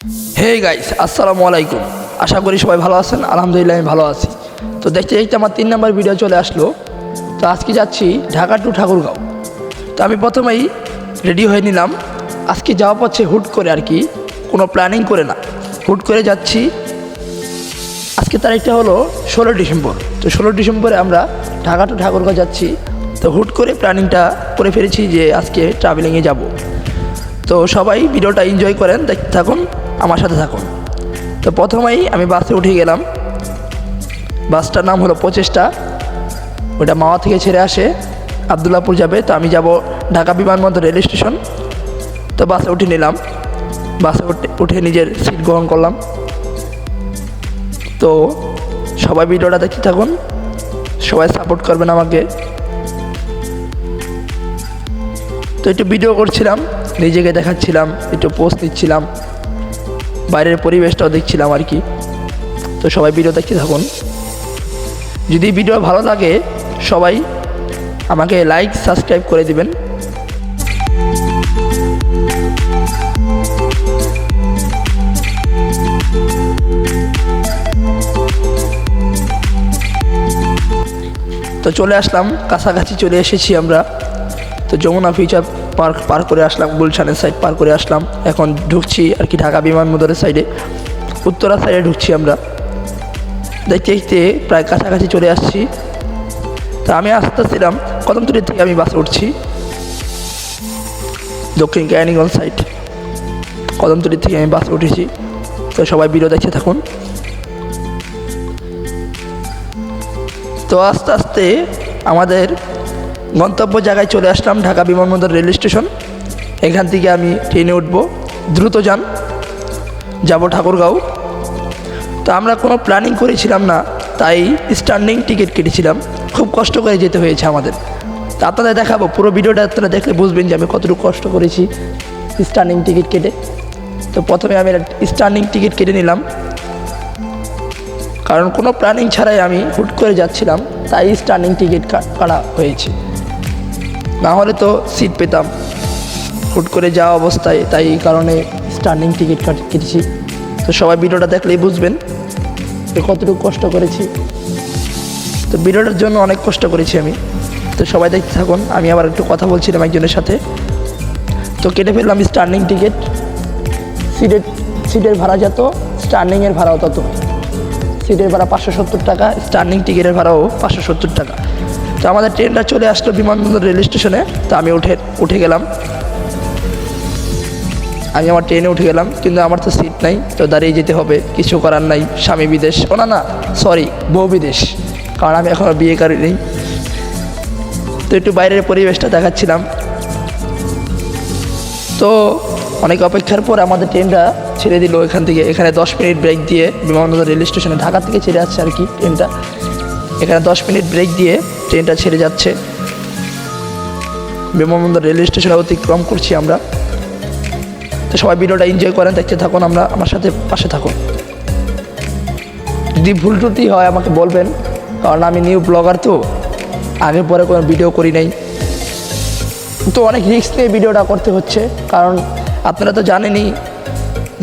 Hey guys, আসসালামু আলাইকুম। আশা করি সবাই ভালো আছেন। আলহামদুলিল্লাহ আমি ভালো আছি। তো দেখতে দেখতে আমার 3 নম্বর ভিডিও চলে আসলো। তো আজকে যাচ্ছি ঢাকা টু ঠাকুরগাঁও। তো আমি প্রথমেই রেডি হয়ে নিলাম। আজকে যাওয়া পথে হুট করে আর কি, কোনো প্ল্যানিং করে না, হুট করে যাচ্ছি। আজকে তারিখটা হলো 16 ডিসেম্বর। তো 16 ডিসেম্বরে আমরা ঢাকা টু ঠাকুরগাঁও যাচ্ছি। তো হুট করে প্ল্যানিংটা করে ফেলেছি যে আজকে ট্রাভেলিংয়ে যাব। তো সবাই ভিডিওটা এনজয় করেন, দেখতে থাকুন, আমার সাথে থাকুন। তো প্রথমেই আমি বাসে উঠে গেলাম। বাসটার নাম হলো প্রচেষ্টা। ওটা মাওয়া থেকে ছেড়ে আসে, আবদুল্লাপুর যাবে। তো আমি যাব ঢাকা বিমানবন্দর রেল স্টেশন। তো বাসে উঠে নিলাম। বাসে উঠে নিজের সিট গ্রহণ করলাম। তো সবাই ভিডিওটা দেখতে থাকুন, সবাই সাপোর্ট করবেন আমাকে। তো একটু ভিডিও করছিলাম, নিজেকে দেখাচ্ছিলাম, একটু পোস্ট নিচ্ছিলাম, বাইরের পরিবেশটাও দেখছিলাম আর কি। তো সবাই ভিডিও দেখতে থাকুন। যদি ভিডিও ভালো লাগে সবাই আমাকে লাইক সাবস্ক্রাইব করে দিবেন। তো চলে আসলাম, কাছাকাছি চলে এসেছি আমরা। তো যমুনা ফিউচার পার্ক পার করে আসলাম, গুলশানের সাইড পার করে আসলাম। এখন ঢুকছি আর কি ঢাকা বিমানবন্দরের সাইডে, উত্তরা সাইডে ঢুকছি আমরা। দেখতে দেখতে প্রায় কাছাকাছি চলে আসছি। তো আমি আসতেছিলাম কদমতলী থেকে, আমি বাসে উঠছি দক্ষিণ কেরানীগঞ্জ সাইড। কদমতলী থেকে আমি বাসে উঠেছি। তো সবাই ভিডিও দেখতে থাকুন। তো আস্তে আস্তে আমাদের গন্তব্য জায়গায় চলে আসলাম, ঢাকা বিমানবন্দর রেল স্টেশন। এখান থেকে আমি ট্রেনে উঠব, দ্রুত যাব ঠাকুরগাঁও। তো আমরা কোনো প্ল্যানিং করেছিলাম না, তাই স্ট্যান্ডিং টিকিট কেটেছিলাম। খুব কষ্ট করে যেতে হয়েছে আমাদের। তো আপনাদের দেখাবো, পুরো ভিডিওটা আপনারা দেখলে বুঝবেন যে আমি কতটুকু কষ্ট করেছি স্ট্যান্ডিং টিকিট কেটে। তো প্রথমে আমি স্ট্যান্ডিং টিকিট কেটে নিলাম, কারণ কোনো প্ল্যানিং ছাড়াই আমি হুট করে যাচ্ছিলাম, তাই স্ট্যান্ডিং টিকিট কাটা হয়েছে। না হলে তো সিট পেতাম, হুট করে যাওয়া অবস্থায়, তাই এই কারণে স্ট্যান্ডিং টিকিট কেটেছি। তো সবাই ভিডিওটা দেখলেই বুঝবেন যে কতটুকু কষ্ট করেছি। তো ভিডিওটার জন্য অনেক কষ্ট করেছি আমি। তো সবাই দেখতে থাকুন। আমি আবার একটু কথা বলছিলাম একজনের সাথে। তো কেটে ফেললাম স্ট্যান্ডিং টিকিট। সিটের ভাড়া যত, স্ট্যান্ডিংয়ের ভাড়াও তত। সিটের ভাড়া 570 টাকা, স্ট্যান্ডিং টিকিটের ভাড়াও 570 টাকা। তো আমাদের ট্রেনটা চলে আসলো বিমানবন্দর রেল স্টেশনে। তো আমি উঠে গেলাম। আমি আমার ট্রেনে উঠে গেলাম, কিন্তু আমার তো সিট নাই। তো দাঁড়িয়ে যেতে হবে, কিছু করার নাই। স্বামী বিদেশ, সরি, বউ বিদেশ, কারণ আমি এখনও বিয়ে করিনি। তো একটু বাইরের পরিবেশটা দেখাচ্ছিলাম। তো অনেক অপেক্ষার পর আমাদের ট্রেনটা ছেড়ে দিল এখান থেকে। এখানে 10 মিনিট ব্রেক দিয়ে বিমানবন্দর রেল স্টেশনে, ঢাকা থেকে ছেড়ে যাচ্ছে আর কি ট্রেনটা। এখানে 10 মিনিট ব্রেক দিয়ে ট্রেনটা ছেড়ে যাচ্ছে। বিমানবন্দর রেল স্টেশনে অতিক্রম করছি আমরা। তো সবাই ভিডিওটা এনজয় করেন, দেখতে থাকুন, আমার সাথে পাশে থাকুন। যদি ভুল ত্রুটি হয় আমাকে বলবেন, কারণ আমি নিউ ব্লগার, তো আগে পরে কোনো ভিডিও করি নাই। তো অনেক রিস্ক নিয়ে ভিডিওটা করতে হচ্ছে, কারণ আপনারা তো জানেনই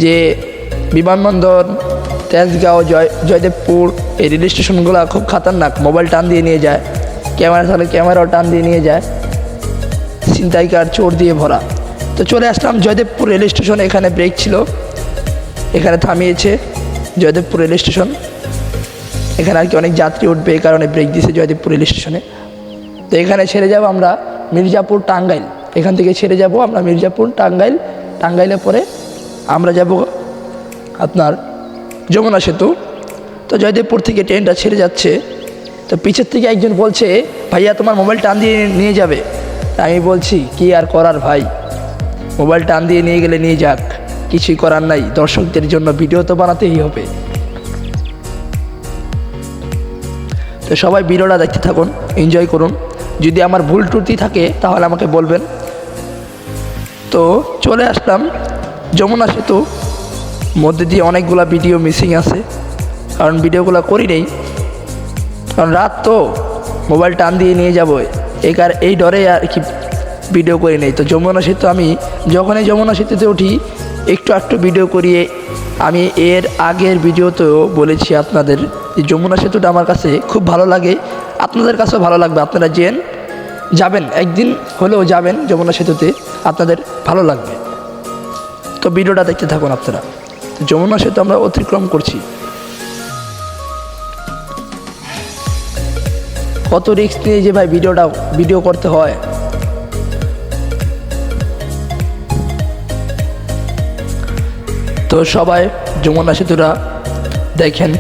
যে বিমানবন্দর, তেজগাঁও, জয়দেবপুর, এই রেল স্টেশনগুলো খুব খাতারনাক। মোবাইল টান দিয়ে নিয়ে যায়, ক্যামেরা থাকলে ক্যামেরাও টান দিয়ে নিয়ে যায়, ছিনতাইকার, চোর দিয়ে ভরা। তো চলে আসলাম জয়দেবপুর রেল স্টেশন। এখানে ব্রেক ছিল, এখানে থামিয়েছে জয়দেবপুর রেল স্টেশন। এখানে আর কি অনেক যাত্রী উঠবে, এই কারণে ব্রেক দিয়েছে জয়দেবপুর রেল স্টেশনে। তো এখানে ছেড়ে যাব আমরা মির্জাপুর, টাঙ্গাইল। এখান থেকে ছেড়ে যাব আমরা মির্জাপুর, টাঙ্গাইল। টাঙ্গাইলে পরে আমরা যাব আপনার যমুনা সেতু। তো জয়দেবপুর থেকে ট্রেনটা ছেড়ে যাচ্ছে। তো পিছের থেকে একজন বলছে, ভাইয়া তোমার মোবাইল টান দিয়ে নিয়ে যাবে। আমি বলছি, কি আর করার ভাই, মোবাইল টান দিয়ে নিয়ে গেলে নিয়ে যাক, কিছুই করার নাই। দর্শকদের জন্য ভিডিও তো বানাতেই হবে। তো সবাই ভিডিওটা দেখতে থাকুন, এনজয় করুন। যদি আমার ভুল ত্রুটি থাকে তাহলে আমাকে বলবেন। তো চলে আসলাম যমুনা সেতু। মধ্যে দিয়ে অনেকগুলো ভিডিও মিসিং আছে, কারণ ভিডিওগুলো করি নেই, কারণ রাত তো, মোবাইল টান দিয়ে নিয়ে যাবো এই ডরে আর কি ভিডিও করি নেই। তো যমুনা সেতু, আমি যখনই যমুনা সেতুতে উঠি একটু একটু ভিডিও করিয়ে আমি এর আগের ভিডিওতেও বলেছি আপনাদের যে যমুনা সেতুটা আমার কাছে খুব ভালো লাগে, আপনাদের কাছেও ভালো লাগবে। আপনারা যাবেন একদিন হলেও যাবেন যমুনা সেতুতে, আপনাদের ভালো লাগবে। তো ভিডিওটা দেখতে থাকুন আপনারা। যমুনা সেতু আমরা অতিক্রম করছি। কত রিস্ক নিয়ে যে ভাই ভিডিও করতে হয়। তো সবাই যমুনা সেতুটা দেখেন,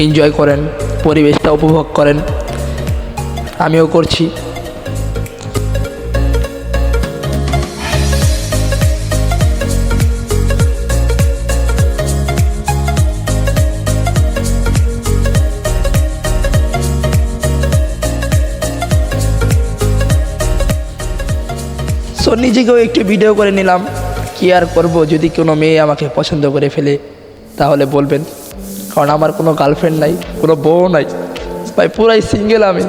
এনজয় করেন, পরিবেশটা উপভোগ করেন, আমিও করছি। সো নিজেকেও একটু ভিডিও করে নিলাম, কি আর করব। যদি কোনো মেয়ে আমাকে পছন্দ করে ফেলে তাহলে বলবেন, কারণ আমার কোনো গার্লফ্রেন্ড নাই, কোনো বউ নাই ভাই, পুরাই সিঙ্গেল আমি।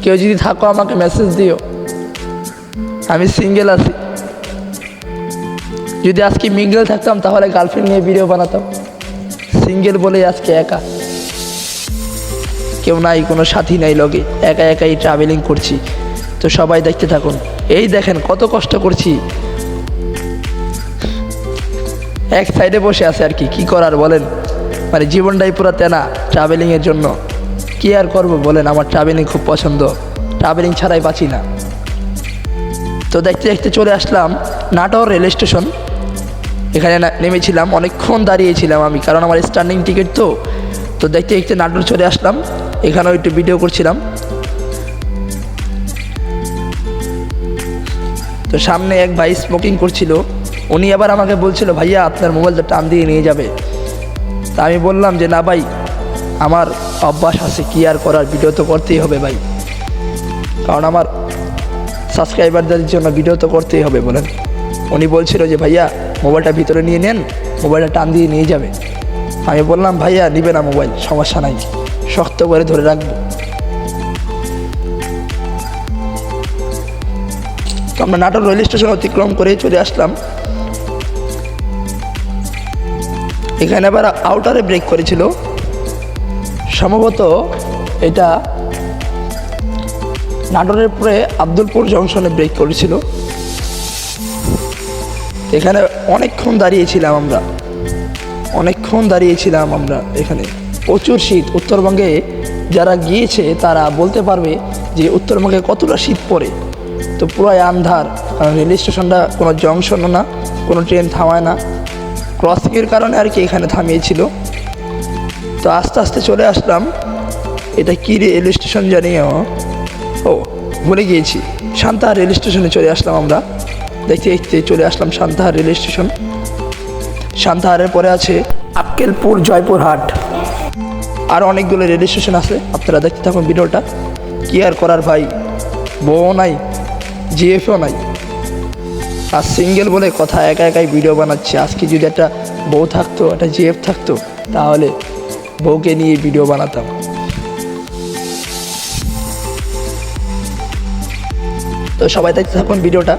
কেউ যদি থাকো আমাকে মেসেজ দিও, আমি সিঙ্গেল আছি। যদি আজকে মিঙ্গেল থাকতাম তাহলে গার্লফ্রেন্ড নিয়ে ভিডিও বানাতাম। সিঙ্গেল বলেই আজকে একা, কেউ নাই, কোনো সাথী নাই লগে, একা একাই ট্রাভেলিং করছি। তো সবাই দেখতে থাকুন। এই দেখেন কত কষ্ট করছি, এক সাইডে বসে আছে আর কি করার বলেন। মানে জীবনটাই পুরো তেনা ট্রাভেলিংয়ের জন্য। কি আর করব বলেন, আমার ট্রাভেলিং খুব পছন্দ, ট্রাভেলিং ছাড়াই বাঁচি না। তো দেখতে দেখতে চলে আসলাম নাটোর রেল স্টেশন। এখানে নেমেছিলাম, অনেকক্ষণ দাঁড়িয়েছিলাম আমি, কারণ আমার স্ট্যান্ডিং টিকিট। তো দেখতে দেখতে নাটোর চলে আসলাম, এখানেও একটু ভিডিও করছিলাম। তো সামনে এক ভাই স্মোকিং করছিল, উনি আবার আমাকে বলছিল ভাইয়া আপনার মোবাইলটা টান দিয়ে নিয়ে যাবে। তা আমি বললাম যে না ভাই, আমার অভ্যাস আছে, কি আর করার, ভিডিও তো করতেই হবে ভাই, কারণ আমার সাবস্ক্রাইবারদের জন্য ভিডিও তো করতেই হবে বলেন। উনি বলছিল যে ভাইয়া মোবাইলটা ভিতরে নিয়ে নেন, মোবাইলটা টান দিয়ে নিয়ে যাবে। আমি বললাম ভাইয়া নিবে না মোবাইল, সমস্যা নাই, শক্ত করে ধরে রাখবো। তো আমরা নাটোর রেল স্টেশন অতিক্রম করে চলে আসলাম। এখানে আবার আউটারে ব্রেক করেছিল, সম্ভবত এটা নাটোরের পরে আব্দুলপুর জংশনে ব্রেক করেছিল। এখানে অনেকক্ষণ দাঁড়িয়েছিলাম আমরা এখানে। প্রচুর শীত। উত্তরবঙ্গে যারা গিয়েছে তারা বলতে পারবে যে উত্তরবঙ্গে কতটা শীত পড়ে। তো পুরাই আন্ধার, কারণ রেল স্টেশনটা কোনো জংশনও না, কোনো ট্রেন থামায় না, ক্রসিংয়ের কারণে আর কি এখানে থামিয়েছিল। তো আস্তে আস্তে চলে আসলাম, এটা কি রেল স্টেশন জানিও, ও ভুলে গিয়েছি, সান্তাহার রেল স্টেশনে চলে আসলাম আমরা। দেখতে দেখতে চলে আসলাম সান্তাহার রেল স্টেশন। সান্তাহারের পরে আছে আক্কেলপুর, জয়পুরহাট, আর অনেকগুলো রেল স্টেশন আছে। আপনারা দেখতে থাকুন ভিডিওটা। কি আর করার ভাই, বউ নাই, জিএফও নাই, আর সিঙ্গেল বলে কথা, একা একাই ভিডিও বানাচ্ছি। আজকে যদি একটা বউ থাকতো, একটা জিএফ থাকতো, তাহলে বউকে নিয়ে ভিডিও বানাতাম। তো সবাই দেখতে থাকুন ভিডিওটা।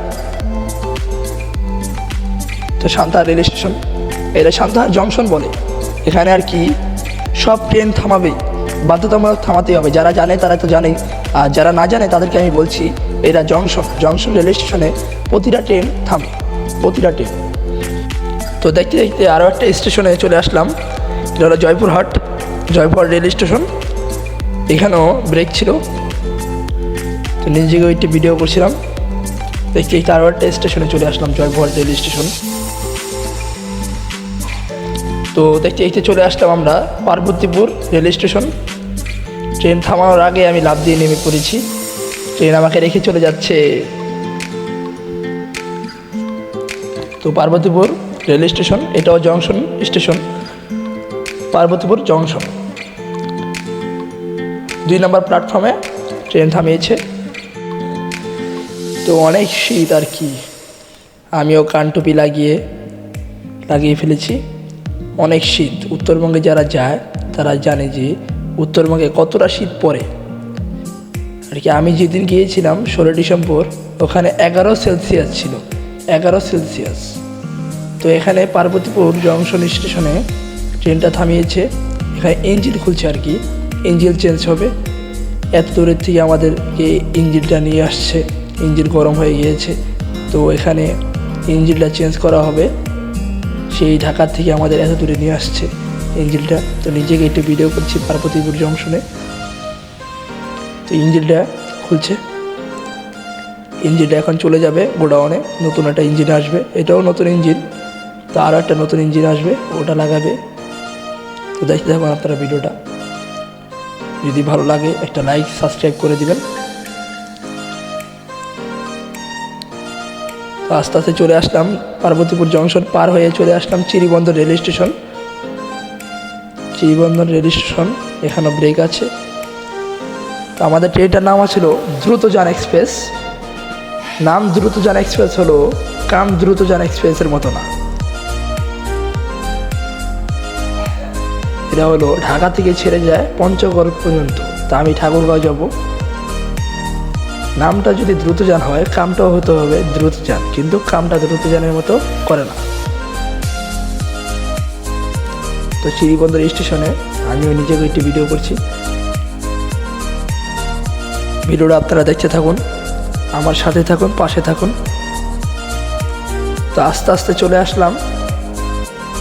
তো সান্তাহার রেল স্টেশন, এটা সান্তাহার জংশন বলে। এখানে আর কি সব ট্রেন থামাবেই, বাধ্যতামূলক থামাতেই হবে। যারা জানে তারা তো জানেই, আর যারা না জানে তাদেরকে আমি বলছি, এটা জংশন রেল স্টেশনে প্রতিটা ট্রেন থামে, প্রতিটা ট্রেন। তো দেখতে দেখতে আরও একটা স্টেশনে চলে আসলাম, এটা হলো জয়পুরহাট রেল স্টেশন। এখানেও ব্রেক ছিল, তো নিজেকে একটু ভিডিও করছিলাম। দেখতে দেখতে আরও একটা স্টেশনে চলে আসলাম, জয়পুরহাট রেল স্টেশন। তো দেখতে দেখতে চলে আসলাম আমরা পার্বতীপুর রেল স্টেশন। ট্রেন থামানোর আগে আমি লাফ দিয়ে নেমে পড়েছি, ট্রেন আমাকে রেখে চলে যাচ্ছে। তো পার্বতীপুর রেল স্টেশন, এটাও জংশন স্টেশন, পার্বতীপুর জংশন। 2 নম্বর প্ল্যাটফর্মে ট্রেন থামিয়েছে। তো অনেক শীত আর কি, আমিও কানটুপি লাগিয়ে ফেলেছি। অনেক শীত। উত্তরবঙ্গে যারা যায় তারা জানে যে উত্তরবঙ্গে কতটা শীত পড়ে আর কি। আমি যেদিন গিয়েছিলাম 16 ডিসেম্বর, ওখানে 11 সেলসিয়াস ছিল, 11 সেলসিয়াস। তো এখানে পার্বতীপুর জংশন স্টেশনে ট্রেনটা থামিয়েছে। এখানে ইঞ্জিন খুলছে আর কি, ইঞ্জিন চেঞ্জ হবে। এত দূরের থেকে আমাদেরকে ইঞ্জিনটা নিয়ে আসছে, ইঞ্জিন গরম হয়ে গিয়েছে, তো এখানে ইঞ্জিনটা চেঞ্জ করা হবে। সেই ঢাকার থেকে আমাদের এত দূরে নিয়ে আসছে ইঞ্জিনটা। তো নিজেকে একটু ভিডিও করছি পার্বতীপুর জংশনে। তো ইঞ্জিনটা খুলছে, ইঞ্জিনটা এখন চলে যাবে গোডাউনে, নতুন একটা ইঞ্জিন আসবে, এটাও নতুন ইঞ্জিন। তো আরও একটা নতুন ইঞ্জিন আসবে, ওটা লাগাবে। তো দেখতে থাকুন আপনারা ভিডিওটা, যদি ভালো লাগে একটা লাইক সাবস্ক্রাইব করে দিবেন। তো আস্তে আস্তে চলে আসলাম পার্বতীপুর জংশন পার হয়ে চলে আসলাম চিরিবন্দর রেল স্টেশন। চিরিবন্দর রেল স্টেশন, এখানে ব্রেক আছে। তো আমাদের ট্রেনটার নাম ছিল দ্রুতযান এক্সপ্রেস। নাম দ্রুতযান এক্সপ্রেস হলো কাম দ্রুতযান এক্সপ্রেসের মতো না। এটা হলো ঢাকা থেকে ছেড়ে যায় পঞ্চগড় পর্যন্ত। তা আমি ঠাকুরগাঁও যাব। নামটা যদি দ্রুতযান হয়, কামটাও হতে হবে দ্রুতযান, কিন্তু কামটা দ্রুতযানের মতো করে না। তো চিরিবন্দর স্টেশনে আমিও নিজেকে একটি ভিডিও করছি, ভিডিওটা আপনারা দেখতে থাকুন, আমার সাথে থাকুন, পাশে থাকুন। তো আস্তে আস্তে চলে আসলাম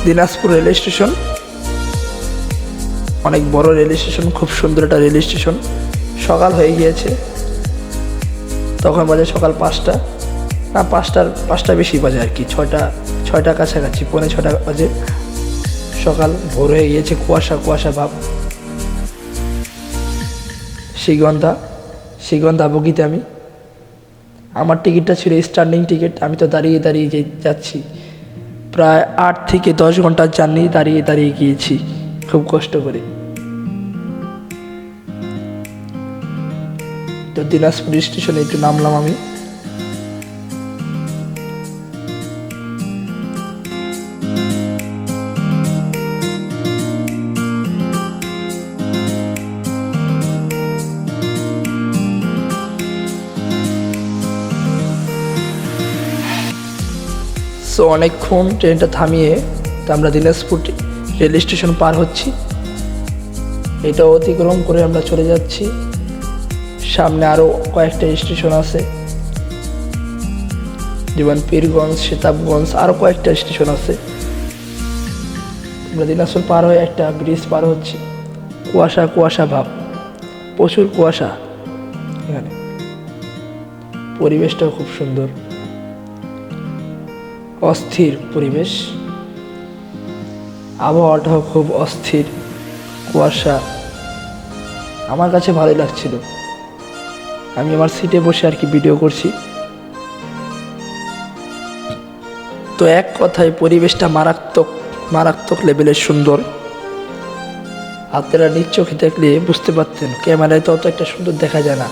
দিনাজপুর রেল স্টেশন। অনেক বড় রেল স্টেশন, খুব সুন্দর একটা রেল স্টেশন। সকাল হয়ে গিয়েছে, তখন বাজে সকাল 5টা, না 5টা বেশি বাজে আর কি, 6টা কাছাকাছি, 6:45 বাজে। সকাল ভোর হয়ে গিয়েছে, কুয়াশা ভাব। শ্রীগন্ধা বগিতে আমার টিকিটটা ছিল স্ট্যান্ডিং টিকিট। আমি তো দাঁড়িয়ে দাঁড়িয়ে যাচ্ছি, প্রায় 8 থেকে 10 ঘন্টার জার্নি দাঁড়িয়ে দাঁড়িয়ে গিয়েছি, খুব কষ্ট করে। তো দিনাজপুর স্টেশনে একটু নামলাম আমি। সো অনেকক্ষণ ট্রেনটা থামিয়ে তো আমরা দিনাজপুর রেল স্টেশন পার হচ্ছি। এটা অতিক্রম করে আমরা চলে যাচ্ছি, সামনে আরও কয়েকটা স্টেশন আছে, যেমন পীরগঞ্জ, সেতাবগঞ্জ, আরও কয়েকটা স্টেশন আছে। আমরা দিনাজপুর পার হয়ে একটা ব্রিজ পার হচ্ছি। কুয়াশা ভাব, প্রচুর কুয়াশা এখানে। পরিবেশটাও খুব সুন্দর, অস্থির পরিবেশ, আবহাওয়াটাও খুব অস্থির, কুয়াশা। আমার কাছে ভালোই লাগছিল, আমি আমার সিটে বসে আর কি ভিডিও করছি। তো এক কথায় পরিবেশটা মারাত্মক লেভেলের সুন্দর। আপনারা নিজ চোখে দেখলে বুঝতে পারতেন, ক্যামেরায় তো অত একটা সুন্দর দেখা যায় না।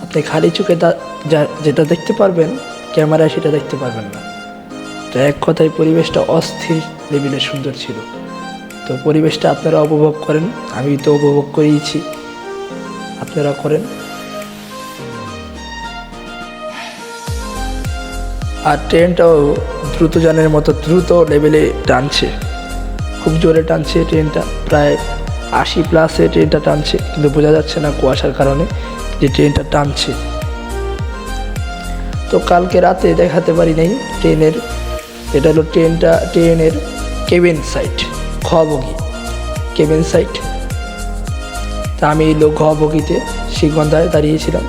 আপনি খালি চোখে যেটা দেখতে পারবেন, ক্যামেরায় সেটা দেখতে পারবেন না। তো এক কথায় পরিবেশটা অস্থির লেভেলের সুন্দর ছিল। তো পরিবেশটা আপনারা উপভোগ করেন, আমি তো উপভোগ করেইছি, আপনারা করেন। আর ট্রেনটাও দ্রুতযানের মতো দ্রুত লেভেলে টানছে, খুব জোরে টানছে ট্রেনটা, প্রায় 80+ ট্রেনটা টানছে, কিন্তু বোঝা যাচ্ছে না কুয়াশার কারণে যে ট্রেনটা টানছে। তো কালকে রাতে দেখাতে পারি নাই ট্রেনের, এটা হলো ট্রেনের কেবিন সাইড, খ বগি কেবিন সাইড। তা আমি এই খ বগিতে শ্রীগন্ধায় দাঁড়িয়েছিলাম।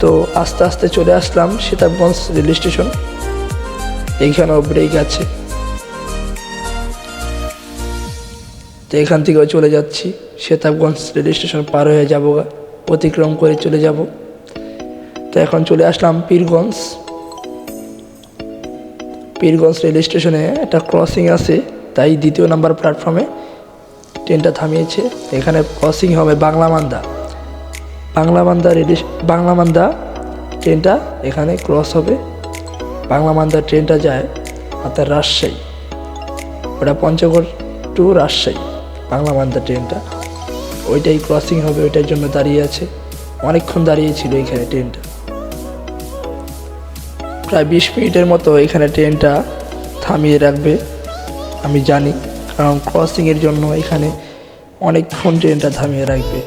তো আস্তে আস্তে চলে আসলাম সেতাবগঞ্জ রেল স্টেশন। এইখানেও ব্রেক আছে, তো এখান থেকেও চলে যাচ্ছি সেতাবগঞ্জ রেল স্টেশন পার হয়ে যাবো, অতিক্রম করে চলে যাব। তো এখন চলে আসলাম পীরগঞ্জ রেল স্টেশনে। একটা ক্রসিং আছে, তাই 2 নম্বর প্ল্যাটফর্মে ট্রেনটা থামিয়েছে। এখানে ক্রসিং হবে বাংলামান্দা ট্রেনটা এখানে ক্রস হবে। বাংলামান্দা ট্রেনটা যায় আপনার রাজশাহী, ওটা পঞ্চগড় টু রাজশাহী। বাংলামান্দা ট্রেনটা ওইটাই ক্রসিং হবে, ওইটার জন্য দাঁড়িয়ে আছে, অনেকক্ষণ দাঁড়িয়েছিল এখানে ট্রেনটা, প্রায় 20 মিনিটের মতো এখানে ট্রেনটা থামিয়ে রাখবে, আমি জানি, কারণ ক্রসিংয়ের জন্য এখানে অনেকক্ষণ ট্রেনটা থামিয়ে রাখবে।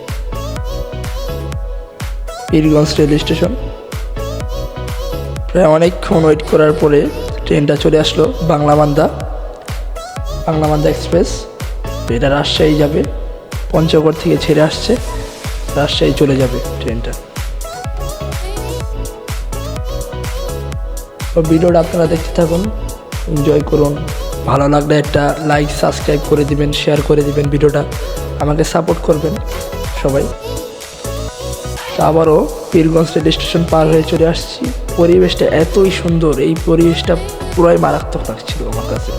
পীরগঞ্জ রেল স্টেশন, প্রায় অনেকক্ষণ ওয়েট করার পরে ট্রেনটা চলে আসলো, বাংলাবান্ধা এক্সপ্রেস। এটা রাজশাহী যাবে, পঞ্চগড় থেকে ছেড়ে আসছে, রাজশাহী চলে যাবে ট্রেনটা। তো ভিডিওটা আপনারা দেখতে থাকুন, এনজয় করুন। ভালো লাগলে একটা লাইক সাবস্ক্রাইব করে দিবেন, শেয়ার করে দিবেন ভিডিওটা, আমাকে সাপোর্ট করবেন সবাই। তো আবারও পীরগঞ্জ রেল স্টেশন পার হয়ে চলে আসছি। পরিবেশটা এতই সুন্দর, এই পরিবেশটা পুরাই মারাত্মক লাগছিল আমার কাছে।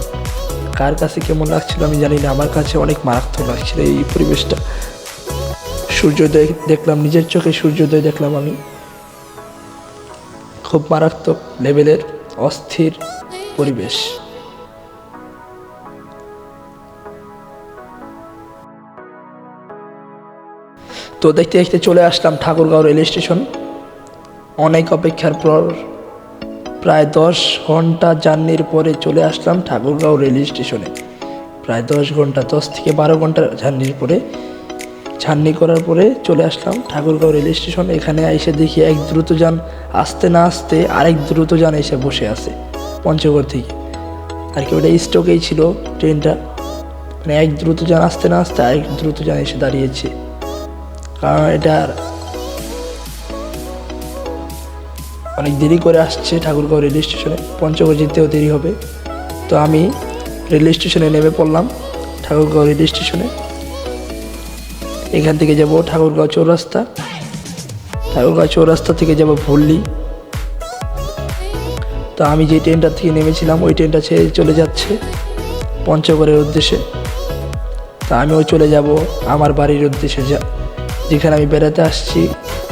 কার কাছে কেমন লাগছিল আমি জানি না, আমার কাছে অনেক মারাত্মক লাগছিল এই পরিবেশটা। সূর্যোদয় দেখলাম, নিজের চোখে সূর্যোদয় দেখলাম আমি, খুব মারাত্মক লেভেলের অস্থির পরিবেশ। তো দেখতে দেখতে চলে আসলাম ঠাকুরগাঁও রেল স্টেশন। অনেক অপেক্ষার পর প্রায় 10 ঘন্টা জার্নির পরে চলে আসলাম ঠাকুরগাঁও রেল স্টেশনে। প্রায় 10 ঘন্টা, 10 থেকে 12 ঘন্টা জার্নি করার পরে চলে আসলাম ঠাকুরগাঁও রেল স্টেশন। এখানে এসে দেখি এক দ্রুতযান আসতে না আসতে আরেক দ্রুতযান এসে বসে আছে পঞ্চগড় থেকে। আর কি ওটা স্টকেই ছিল ট্রেনটা, মানে এক দ্রুতযান আসতে না আসতে আরেক দ্রুতযান এসে দাঁড়িয়েছে। কারণ এটা অনেক দেরি করে আসছে ঠাকুরগাঁও রেল স্টেশনে, পঞ্চগড় যেতেও দেরি হবে। তো আমি রেল স্টেশনে নেমে পড়লাম, ঠাকুরগাঁও রেল স্টেশনে। এখান থেকে যাব ঠাকুরগাঁও চৌরাস্তা, ঠাকুরগাঁও চৌরাস্তা থেকে যাব ভুল্লি। তো আমি যে ট্রেনটা থেকে নেমেছিলাম ওই ট্রেনটা ছেড়ে চলে যাচ্ছে পঞ্চগড়ের উদ্দেশ্যে। তা আমিও চলে যাব আমার বাড়ির উদ্দেশ্যে, যেখানে আমি বেড়াতে আসছি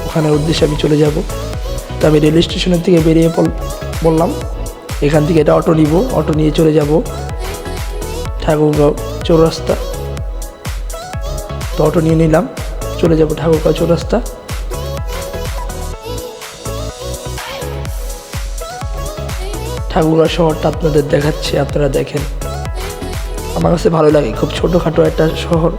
ওখানের উদ্দেশ্যে আমি চলে যাব। তো আমি রেল স্টেশনের থেকে বেরিয়ে বললাম এখান থেকে এটা অটো নিব, অটো নিয়ে চলে যাব ঠাকুরগাঁও চৌরাস্তা। তো অটো নিয়ে নিলাম, চলে যাব ঠাকুরগাঁও চৌরাস্তা। ঠাকুরগাঁও শহরটা আপনাদের দেখাচ্ছি, আপনারা দেখেন। আমার কাছে ভালো লাগে, খুব ছোটোখাটো একটা শহর।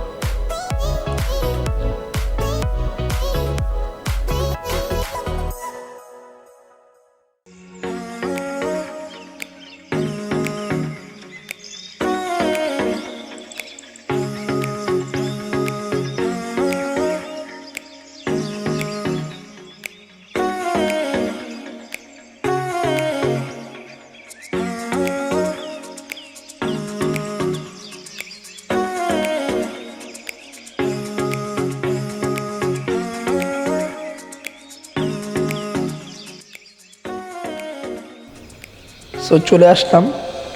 সো চলে আসলাম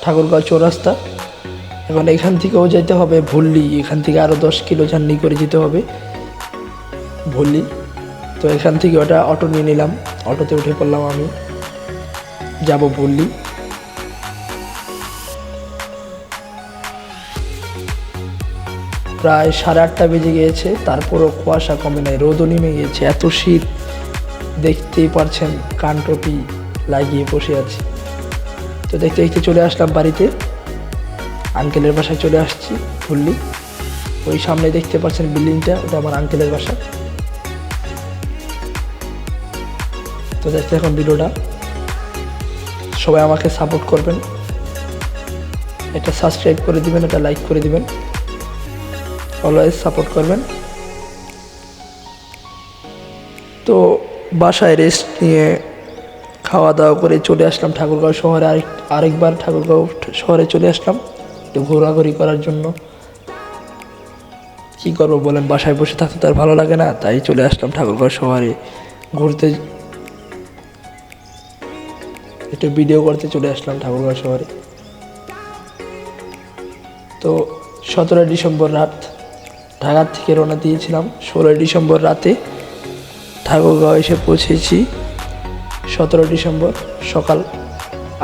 ঠাকুরগাঁও চৌরাস্তা। এখন এখান থেকেও যেতে হবে ভুল্লি, এখান থেকে আরও 10 কিলো জার্নি করে যেতে হবে ভুল্লি। তো এখান থেকে ওটা অটো নিয়ে নিলাম, অটোতে উঠে পড়লাম, আমি যাব ভুল্লি। প্রায় 8:30 বেজে গিয়েছে, তারপরও কুয়াশা কমে নাই, রোদও নেমে গিয়েছে, এত শীত দেখতেই পারছেন, কান টুপি লাগিয়ে বসে আছি। তো দেখতে দেখতে চলে আসলাম বাড়িতে, আঙ্কেলের বাসায় চলে আসছি ভুল্লি। ওই সামনে দেখতে পাচ্ছেন বিল্ডিংটা, ওটা আমার আঙ্কেলের বাসা। তো দেখতে এখন ভিডিওটা, সবাই আমাকে সাপোর্ট করবেন, এটা সাবস্ক্রাইব করে দিবেন, এটা লাইক করে দিবেন, অলওয়েজ সাপোর্ট করবেন। তো বাসায় রেস্ট নিয়ে খাওয়া দাওয়া করে চলে আসলাম ঠাকুরগাঁও শহরে। আরেকবার ঠাকুরগাঁও শহরে চলে আসলাম একটু ঘোরাঘুরি করার জন্য। কী করবো বলেন, বাসায় বসে থাকতে তো আর ভালো লাগে না, তাই চলে আসলাম ঠাকুরগাঁও শহরে ঘুরতে, একটু ভিডিও করতে চলে আসলাম ঠাকুরগাঁও শহরে। তো 17 ডিসেম্বর রাত ঢাকা থেকে রওনা দিয়েছিলাম, 16 ডিসেম্বর রাতে ঠাকুরগাঁও এসে পৌঁছেছি 17 ডিসেম্বর সকাল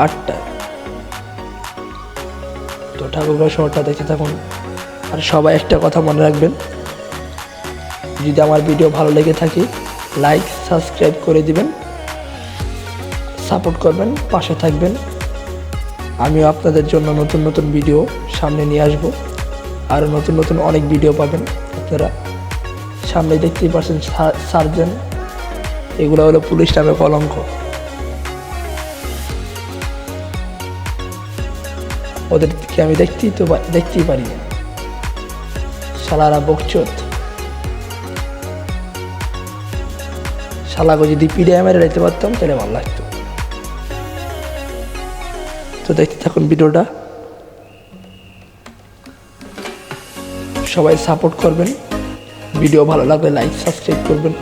8টায়। তো ঠাকুরগাঁও শহরটা দেখে থাকুন। আর সবাই একটা কথা মনে রাখবেন, যদি আমার ভিডিও ভালো লেগে থাকে লাইক সাবস্ক্রাইব করে দিবেন, সাপোর্ট করবেন, পাশে থাকবেন। আমিও আপনাদের জন্য নতুন নতুন ভিডিও সামনে নিয়ে আসব। আরও নতুন নতুন অনেক ভিডিও পাবেন আপনারা। সামনে দেখতেই পাচ্ছেন সার্জেন্ট, এগুলো হলো পুলিশ নামে কলঙ্ক। ওদেরকে আমি দেখতেই পারি না, শালারা বকচোদ। শালাকে যদি পিড়ে মেরে দিতে পারতাম তাহলে ভালো লাগতো। তো দেখতে থাকুন ভিডিওটা, সবাই সাপোর্ট করবেন। ভিডিও ভালো লাগলে লাইক সাবস্ক্রাইব করবেন।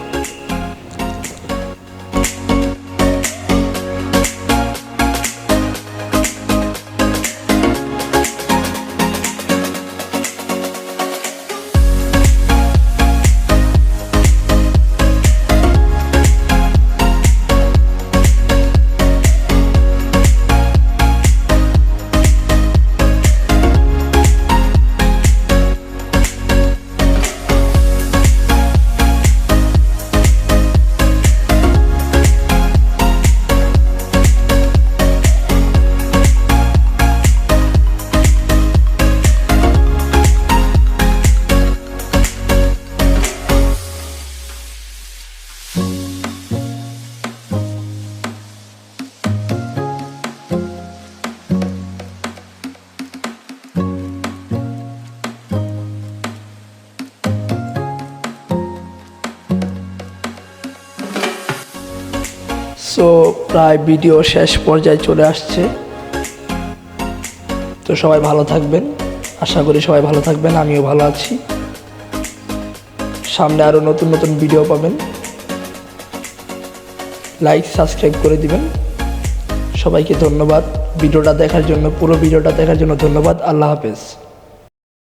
সো প্রায় ভিডিও শেষ পর্যায়ে চলে আসছে। তো সবাই ভালো থাকবেন, আশা করি সবাই ভালো থাকবেন, আমিও ভালো আছি। সামনে আরও নতুন নতুন ভিডিও পাবেন, লাইক সাবস্ক্রাইব করে দিবেন। সবাইকে ধন্যবাদ ভিডিওটা দেখার জন্য, পুরো ভিডিওটা দেখার জন্য ধন্যবাদ। আল্লাহ হাফেজ।